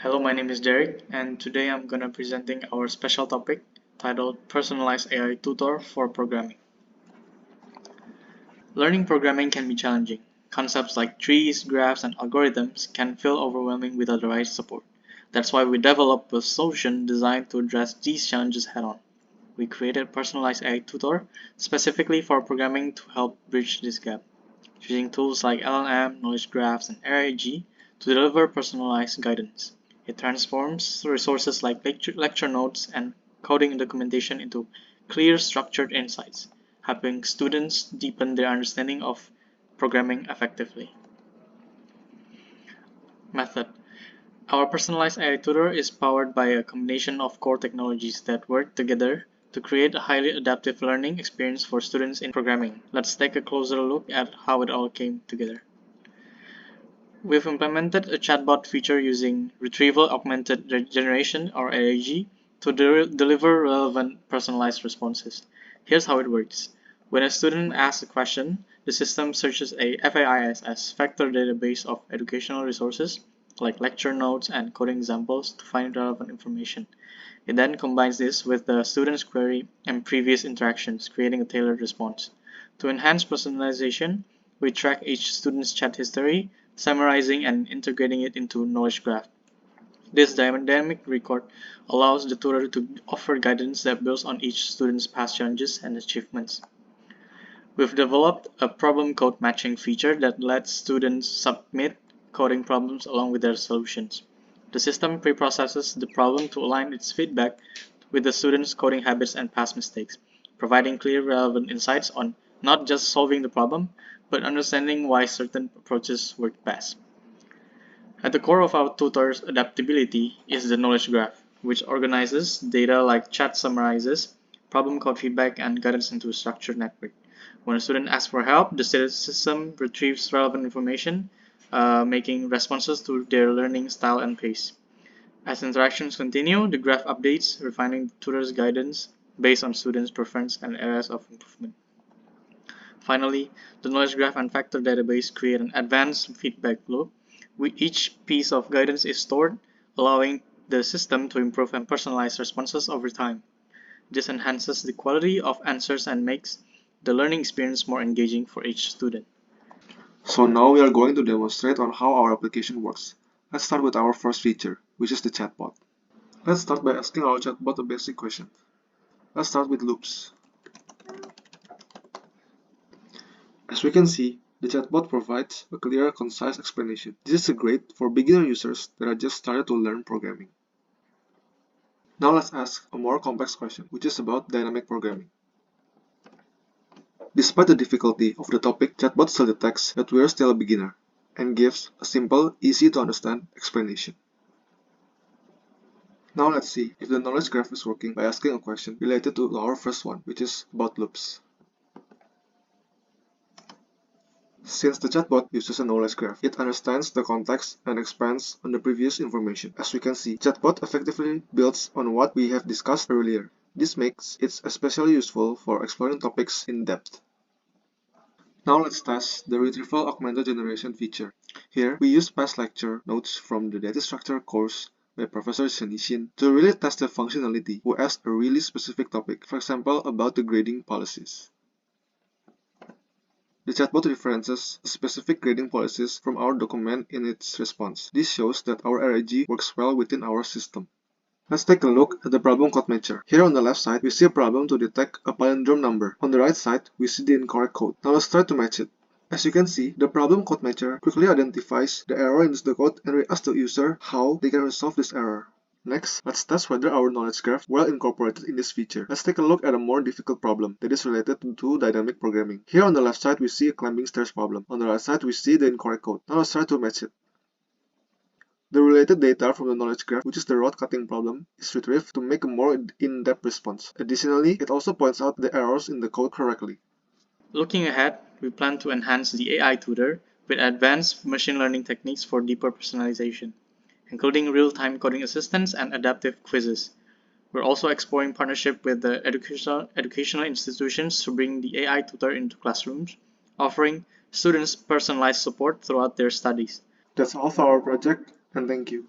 Hello, my name is Derek, and today I'm gonna presenting our special topic titled Personalized AI Tutor for Programming. Learning programming can be challenging. Concepts like trees, graphs, and algorithms can feel overwhelming without the right support. That's why we developed a solution designed to address these challenges head-on. We created Personalized AI Tutor specifically for programming to help bridge this gap, using tools like LLM, knowledge graphs, and RAG to deliver personalized guidance. It transforms resources like lecture notes and coding documentation into clear, structured insights, helping students deepen their understanding of programming effectively. Method. Our Personalized AI Tutor is powered by a combination of core technologies that work together to create a highly adaptive learning experience for students in programming. Let's take a closer look at how it all came together. We've implemented a chatbot feature using Retrieval Augmented Generation or RAG to deliver relevant personalized responses. Here's how it works. When a student asks a question, the system searches a FAISS vector database of educational resources like lecture notes and coding examples to find relevant information. It then combines this with the student's query and previous interactions, creating a tailored response. To enhance personalization, we track each student's chat history, summarizing and integrating it into knowledge graph. This dynamic record allows the tutor to offer guidance that builds on each student's past challenges and achievements. We've developed a problem code matching feature that lets students submit coding problems along with their solutions. The system preprocesses the problem to align its feedback with the student's coding habits and past mistakes, providing clear, relevant insights on not just solving the problem, but understanding why certain approaches work best. At the core of our tutor's adaptability is the knowledge graph, which organizes data like chat summarizes, problem code feedback, and guidance into a structured network. When a student asks for help, the system retrieves relevant information, making responses to their learning style and pace. As interactions continue, the graph updates, refining the tutor's guidance based on students' preference and areas of improvement. Finally, the knowledge graph and factor database create an advanced feedback loop. Each piece of guidance is stored, allowing the system to improve and personalize responses over time. This enhances the quality of answers and makes the learning experience more engaging for each student. So now we are going to demonstrate on how our application works. Let's start with our first feature, which is the chatbot. Let's start by asking our chatbot a basic question. Let's start with loops. As we can see, the chatbot provides a clear, concise explanation. This is great for beginner users that are just started to learn programming. Now let's ask a more complex question, which is about dynamic programming. Despite the difficulty of the topic, chatbot still detects that we are still a beginner and gives a simple, easy to understand explanation. Now let's see if the knowledge graph is working by asking a question related to our first one, which is about loops. Since the chatbot uses a knowledge graph, it understands the context and expands on the previous information. As we can see, chatbot effectively builds on what we have discussed earlier. This makes it especially useful for exploring topics in depth. Now let's test the Retrieval Augmented Generation feature. Here, we use past lecture notes from the data structure course by Professor Shin to really test the functionality who asked a really specific topic, for example about the grading policies. The chatbot references specific grading policies from our document in its response. This shows that our RAG works well within our system. Let's take a look at the problem code matcher. Here on the left side, we see a problem to detect a palindrome number. On the right side, we see the incorrect code. Now let's try to match it. As you can see, the problem code matcher quickly identifies the error in the code and we ask the user how they can resolve this error. Next, let's test whether our knowledge graph well incorporated in this feature. Let's take a look at a more difficult problem that is related to dynamic programming. Here on the left side, we see a climbing stairs problem. On the right side, we see the incorrect code. Now let's try to match it. The related data from the knowledge graph, which is the road cutting problem, is retrieved to make a more in-depth response. Additionally, it also points out the errors in the code correctly. Looking ahead, we plan to enhance the AI tutor with advanced machine learning techniques for deeper personalization, including real-time coding assistance and adaptive quizzes. We're also exploring partnership with the educational institutions to bring the AI tutor into classrooms, offering students personalized support throughout their studies. That's all for our project, and thank you.